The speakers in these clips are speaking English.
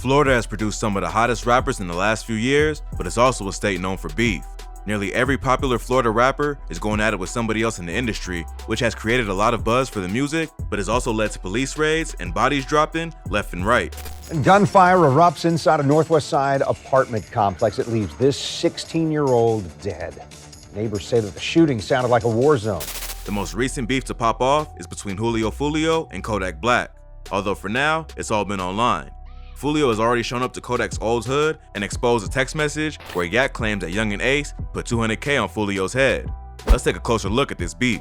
Florida has produced some of the hottest rappers in the last few years, but it's also a state known for beef. Nearly every popular Florida rapper is going at it with somebody else in the industry, which has created a lot of buzz for the music, but has also led to police raids and bodies dropping left and right. Gunfire erupts inside a Northwest Side apartment complex. It leaves this 16-year-old dead. Neighbors say that the shooting sounded like a war zone. The most recent beef to pop off is between Foolio and Kodak Black, although for now, it's all been online. Foolio has already shown up to Kodak's old hood and exposed a text message where Yak claims that Young and Ace put $200K on Foolio's head. Let's take a closer look at this beef.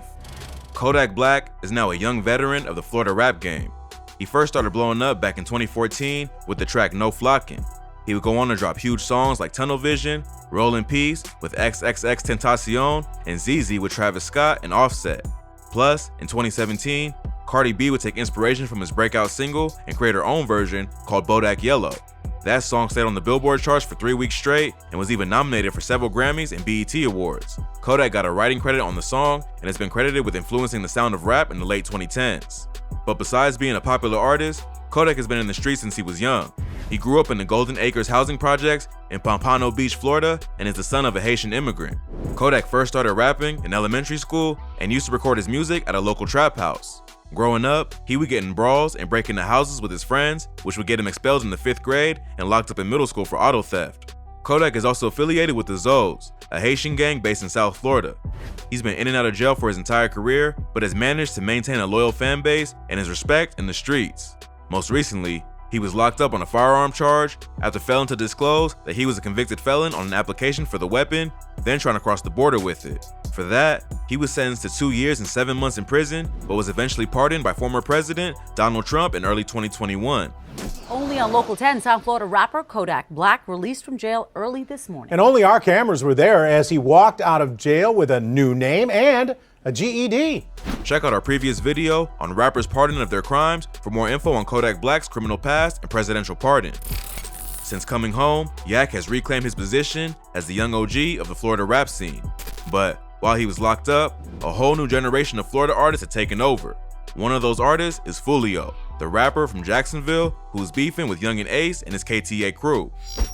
Kodak Black is now a young veteran of the Florida rap game. He first started blowing up back in 2014 with the track No Flockin'. He would go on to drop huge songs like Tunnel Vision, Roll in Peace with XXX Tentacion, and ZZ with Travis Scott and Offset. Plus, in 2017, Carti B would take inspiration from his breakout single and create her own version called Bodak Yellow. That song stayed on the Billboard charts for 3 weeks straight and was even nominated for several Grammys and BET Awards. Kodak got a writing credit on the song and has been credited with influencing the sound of rap in the late 2010s. But besides being a popular artist, Kodak has been in the streets since he was young. He grew up in the Golden Acres housing projects in Pompano Beach, Florida, and is the son of a Haitian immigrant. Kodak first started rapping in elementary school and used to record his music at a local trap house. Growing up, he would get in brawls and break into houses with his friends, which would get him expelled in the 5th grade and locked up in middle school for auto theft. Kodak is also affiliated with the Zoes, a Haitian gang based in South Florida. He's been in and out of jail for his entire career, but has managed to maintain a loyal fan base and his respect in the streets. Most recently, he was locked up on a firearm charge after failing to disclose that he was a convicted felon on an application for the weapon, then trying to cross the border with it. For that, he was sentenced to 2 years and 7 months in prison, but was eventually pardoned by former President Donald Trump in early 2021. Only on Local 10, South Florida rapper Kodak Black released from jail early this morning. And only our cameras were there as he walked out of jail with a new name and a GED. Check out our previous video on rappers' pardon of their crimes for more info on Kodak Black's criminal past and presidential pardon. Since coming home, Yak has reclaimed his position as the young OG of the Florida rap scene. But while he was locked up, a whole new generation of Florida artists had taken over. One of those artists is Foolio, the rapper from Jacksonville who's beefing with Young and Ace and his KTA crew.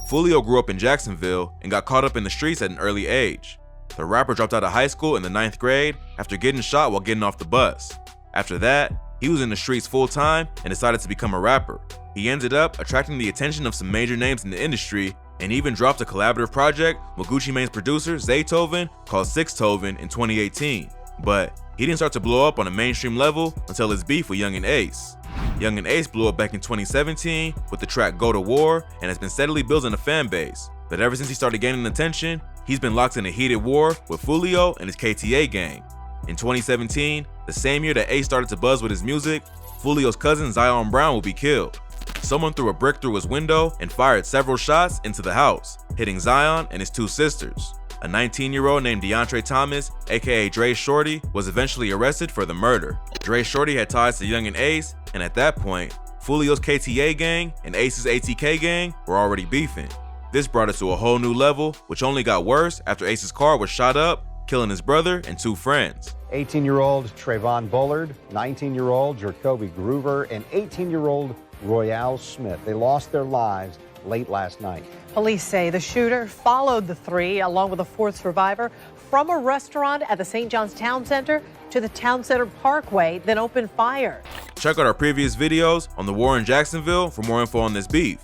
Foolio grew up in Jacksonville and got caught up in the streets at an early age. The rapper dropped out of high school in the 9th grade after getting shot while getting off the bus. After that, he was in the streets full time and decided to become a rapper. He ended up attracting the attention of some major names in the industry and even dropped a collaborative project with Gucci Mane's producer Zaytoven called Sixtoven in 2018. But he didn't start to blow up on a mainstream level until his beef with Young and Ace. Young and Ace blew up back in 2017 with the track Go to War and has been steadily building a fan base. But ever since he started gaining attention, he's been locked in a heated war with Foolio and his KTA gang. In 2017, the same year that Ace started to buzz with his music, Foolio's cousin Zion Brown will be killed. Someone threw a brick through his window and fired several shots into the house, hitting Zion and his 2 sisters. A 19-year-old named DeAndre Thomas, aka Dre Shorty, was eventually arrested for the murder. Dre Shorty had ties to Young and Ace, and at that point, Foolio's KTA gang and Ace's ATK gang were already beefing. This brought it to a whole new level, which only got worse after Ace's car was shot up, killing his brother and 2 friends. 18-year-old Trayvon Bullard, 19-year-old Jacoby Groover, and 18-year-old Royale Smith. They lost their lives late last night. Police say the shooter followed the 3, along with a 4th survivor, from a restaurant at the St. John's Town Center to the Town Center Parkway, then opened fire. Check out our previous videos on the war in Jacksonville for more info on this beef.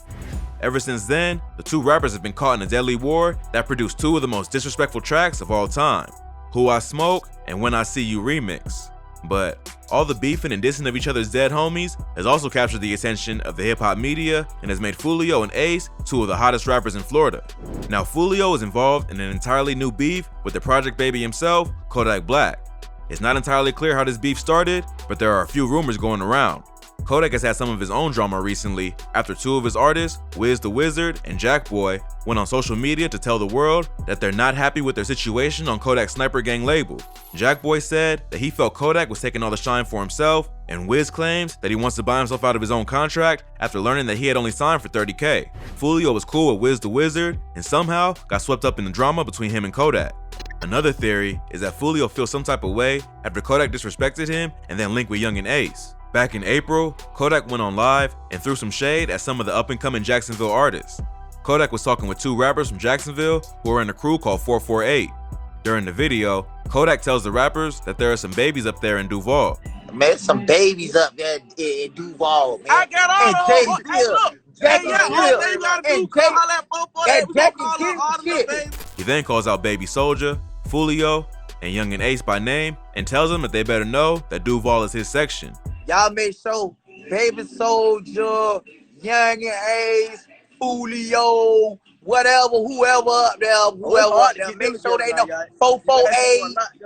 Ever since then, the 2 rappers have been caught in a deadly war that produced 2 of the most disrespectful tracks of all time, Who I Smoke and When I See You remix. But all the beefing and dissing of each other's dead homies has also captured the attention of the hip-hop media and has made Foolio and Ace 2 of the hottest rappers in Florida. Now Foolio is involved in an entirely new beef with the Project Baby himself, Kodak Black. It's not entirely clear how this beef started, but there are a few rumors going around. Kodak has had some of his own drama recently after 2 of his artists, Wiz the Wizard and Jackboy, went on social media to tell the world that they're not happy with their situation on Kodak's Sniper Gang label. Jackboy said that he felt Kodak was taking all the shine for himself, and Wiz claims that he wants to buy himself out of his own contract after learning that he had only signed for $30K. Foolio was cool with Wiz the Wizard and somehow got swept up in the drama between him and Kodak. Another theory is that Foolio feels some type of way after Kodak disrespected him and then linked with Young and Ace. Back in April, Kodak went on live and threw some shade at some of the up-and-coming Jacksonville artists. Kodak was talking with 2 rappers from Jacksonville who were in a crew called 448. During the video, Kodak tells the rappers that there are some babies up there in Duval. Man, some babies up there in Duval, man. I got all and hey, look. Jackie Hey, all they gotta do, call that 448, we gonna call her all the baby. He then calls out Baby Soulja, Foolio, and Yungeen Ace by name and tells them that they better know that Duval is his section. Y'all make sure Baby Soulja, Yungeen Ace, Foolio, whatever, whoever up there, make sure they know 448,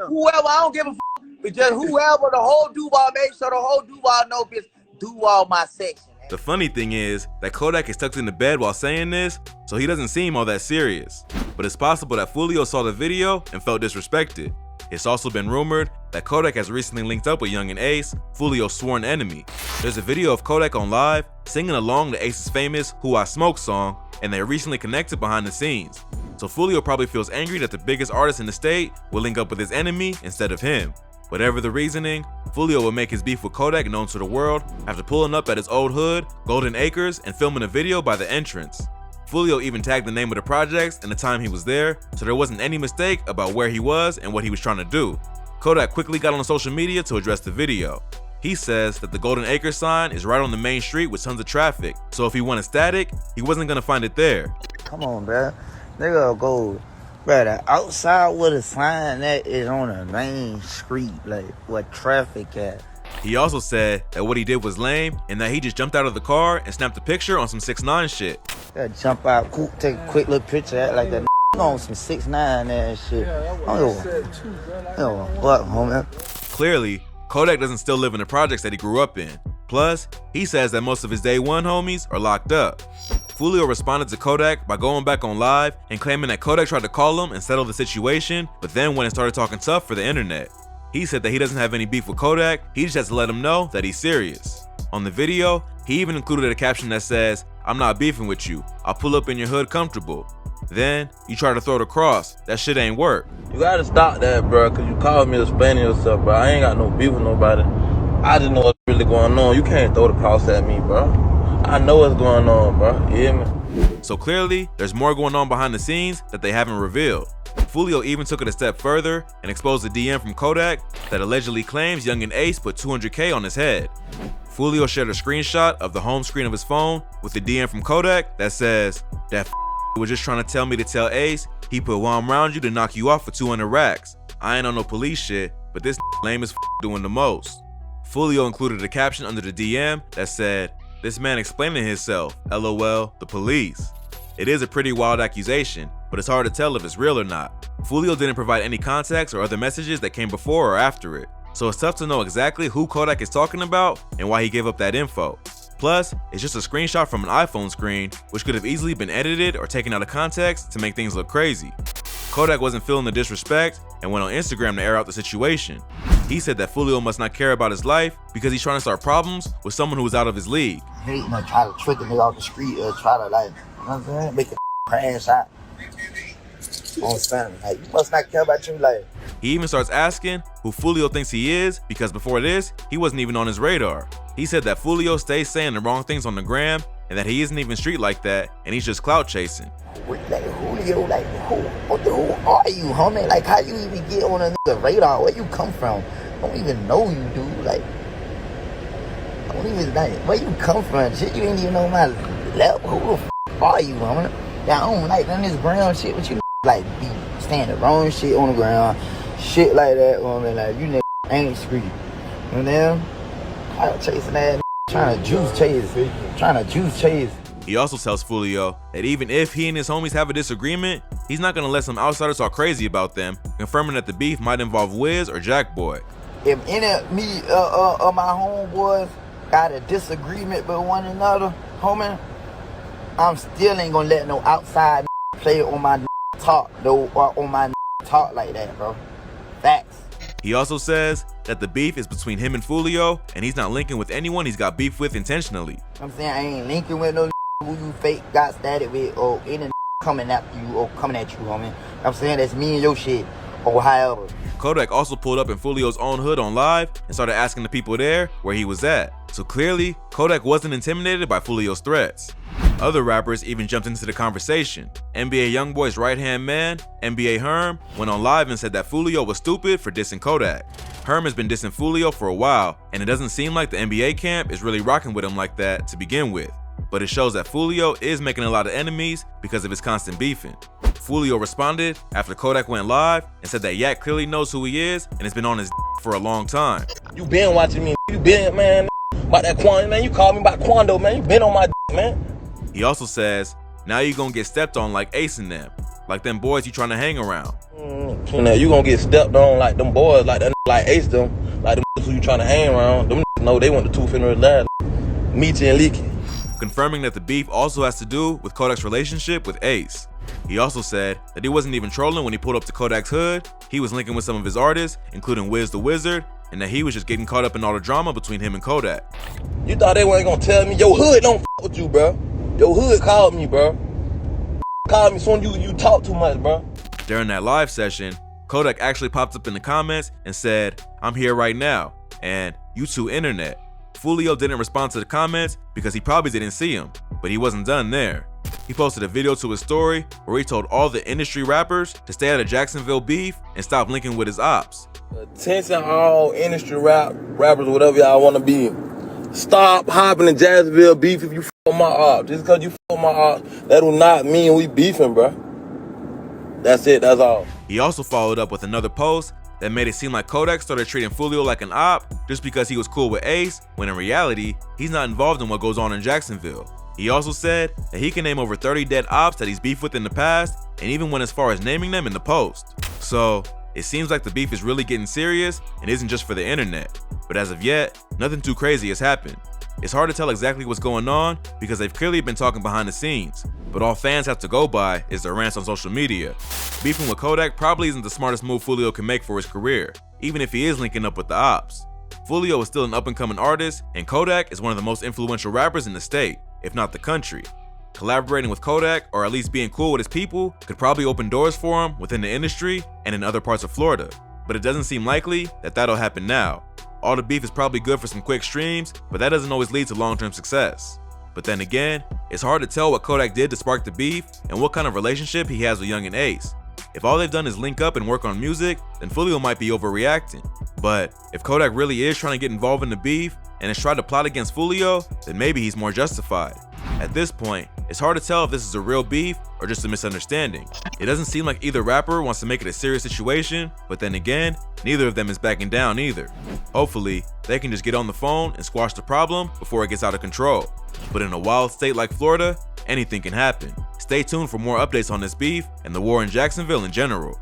whoever, I don't give a f, but just whoever, the whole Duval, make sure the whole Duval know this, Duval my section. The funny thing is that Kodak is tucked into bed while saying this, so he doesn't seem all that serious. But it's possible that Foolio saw the video and felt disrespected. It's also been rumored that Kodak has recently linked up with Yungeen Ace, Foolio's sworn enemy. There's a video of Kodak on live singing along to Ace's famous Who I Smoke song, and they recently connected behind the scenes. So Foolio probably feels angry that the biggest artist in the state will link up with his enemy instead of him. Whatever the reasoning, Foolio will make his beef with Kodak known to the world after pulling up at his old hood, Golden Acres, and filming a video by the entrance. Foolio even tagged the name of the projects and the time he was there, so there wasn't any mistake about where he was and what he was trying to do. Kodak quickly got on social media to address the video. He says that the Golden Acres sign is right on the main street with tons of traffic, so if he wanted static, he wasn't gonna find it there. Come on, bro. They gonna go, bro, outside with a sign that is on the main street, like what traffic at. He also said that what he did was lame and that he just jumped out of the car and snapped a picture on some 6ix9ine shit. Gotta jump out, take a quick little picture, act like that on some 6ix9ine and shit. What, homie? Clearly, Kodak doesn't still live in the projects that he grew up in. Plus, he says that most of his day one homies are locked up. Foolio responded to Kodak by going back on live and claiming that Kodak tried to call him and settle the situation, but then went and started talking tough for the internet. He said that he doesn't have any beef with Kodak, he just has to let him know that he's serious. On the video, he even included a caption that says, "I'm not beefing with you, I'll pull up in your hood comfortable." Then, you try to throw it across, that shit ain't work. You gotta stop that, bro, cause you called me explaining yourself, bro. I ain't got no beef with nobody. I just know what's really going on. You can't throw the cross at me, bro. I know what's going on, bro. You hear me? So clearly, there's more going on behind the scenes that they haven't revealed. Foolio even took it a step further and exposed a DM from Kodak that allegedly claims Yungeen Ace put 200K on his head. Foolio shared a screenshot of the home screen of his phone with the DM from Kodak that says, "That was just trying to tell me to tell Ace he put while I'm around you to knock you off for 200 racks. I ain't on no police shit, but this lame as doing the most." Foolio included a caption under the DM that said, "This man explaining himself, LOL, the police." It is a pretty wild accusation, but it's hard to tell if it's real or not. Foolio didn't provide any context or other messages that came before or after it, so it's tough to know exactly who Kodak is talking about and why he gave up that info. Plus, it's just a screenshot from an iPhone screen, which could have easily been edited or taken out of context to make things look crazy. Kodak wasn't feeling the disrespect and went on Instagram to air out the situation. He said that Foolio must not care about his life because he's trying to start problems with someone who was out of his league. Hate to try to trick a nigga off the street or try to, like, you know what I'm saying, make a crash out on something. Like, you must not care about your life. He even starts asking who Foolio thinks he is because before this, he wasn't even on his radar. He said that Foolio stays saying the wrong things on the gram and that he isn't even street like that and he's just clout chasing. Like, Foolio, like, who are you, homie? Like, how you even get on a nigga radar? Where you come from? I don't even know you, dude. Like, I don't even, like, where you come from? Shit, you ain't even know my level. Who the f are you, homie? Yeah, I don't like none of this ground shit, but you like be saying the wrong shit on the ground, shit like that, homie. Like, you niggas ain't street. You know? I'm chasing that, trying to juice chase. He also tells Foolio that even if he and his homies have a disagreement, he's not gonna let some outsiders talk crazy about them, confirming that the beef might involve Wiz or Jackboy. If any of me or my homeboys got a disagreement with one another, homie, I'm still ain't gonna let no outside play on my talk, though, or on my talk like that, bro. Facts. He also says that the beef is between him and Foolio, and he's not linking with anyone he's got beef with intentionally. I'm saying I ain't linking with no who you fake got static with, or any coming after you, or coming at you, homie. I'm saying that's me and your shit, or however. Kodak also pulled up in Foolio's own hood on live and started asking the people there where he was at. So clearly, Kodak wasn't intimidated by Foolio's threats. Other rappers even jumped into the conversation. NBA Youngboy's right-hand man, NBA Herm, went on live and said that Foolio was stupid for dissing Kodak. Herm has been dissing Foolio for a while, and it doesn't seem like the NBA camp is really rocking with him like that to begin with. But it shows that Foolio is making a lot of enemies because of his constant beefing. Foolio responded after Kodak went live and said that Yak clearly knows who he is and has been on his for a long time. You been watching me, you been, man, about that Quando, man. You called me about Quando, man. You been on my man. He also says, now you gonna get stepped on like Ace and them, like them boys you trying to hang around. You gonna get stepped on like them boys, like that, like Ace them, like them who you trying to hang around. Them know they went to 2 finna lad, Meechy and Leaky. Confirming that the beef also has to do with Kodak's relationship with Ace. He also said that he wasn't even trolling when he pulled up to Kodak's hood, he was linking with some of his artists, including Wiz the Wizard, and that he was just getting caught up in all the drama between him and Kodak. You thought they weren't gonna tell me? Your hood don't f with you, bro. Your hood called me, bro. Called me soon you talk too much, bro. During that live session, Kodak actually popped up in the comments and said, "I'm here right now," and "You too, internet." Foolio didn't respond to the comments because he probably didn't see him, but he wasn't done there. He posted a video to his story where he told all the industry rappers to stay out of Jacksonville beef and stop linking with his ops. Attention all industry rappers, whatever y'all wanna be. Stop hopping in Jacksonville beef if you f with my ops. Just cause you f with my ops, that do not mean we beefing, bro. That's it, that's all. He also followed up with another post that made it seem like Kodak started treating Foolio like an op just because he was cool with Ace, when in reality, he's not involved in what goes on in Jacksonville. He also said that he can name over 30 dead ops that he's beefed with in the past, and even went as far as naming them in the post. So, it seems like the beef is really getting serious and isn't just for the internet. But as of yet, nothing too crazy has happened. It's hard to tell exactly what's going on because they've clearly been talking behind the scenes, but all fans have to go by is their rants on social media. Beefing with Kodak probably isn't the smartest move Foolio can make for his career, even if he is linking up with the ops. Foolio is still an up-and-coming artist, and Kodak is one of the most influential rappers in the state, if not the country. Collaborating with Kodak, or at least being cool with his people, could probably open doors for him within the industry and in other parts of Florida. But it doesn't seem likely that that'll happen now. All the beef is probably good for some quick streams, but that doesn't always lead to long-term success. But then again, it's hard to tell what Kodak did to spark the beef and what kind of relationship he has with Young and Ace. If all they've done is link up and work on music, then Foolio might be overreacting. But if Kodak really is trying to get involved in the beef and has tried to plot against Foolio, then maybe he's more justified. At this point, it's hard to tell if this is a real beef or just a misunderstanding. It doesn't seem like either rapper wants to make it a serious situation, but then again, neither of them is backing down either. Hopefully, they can just get on the phone and squash the problem before it gets out of control. But in a wild state like Florida, anything can happen. Stay tuned for more updates on this beef and the war in Jacksonville in general.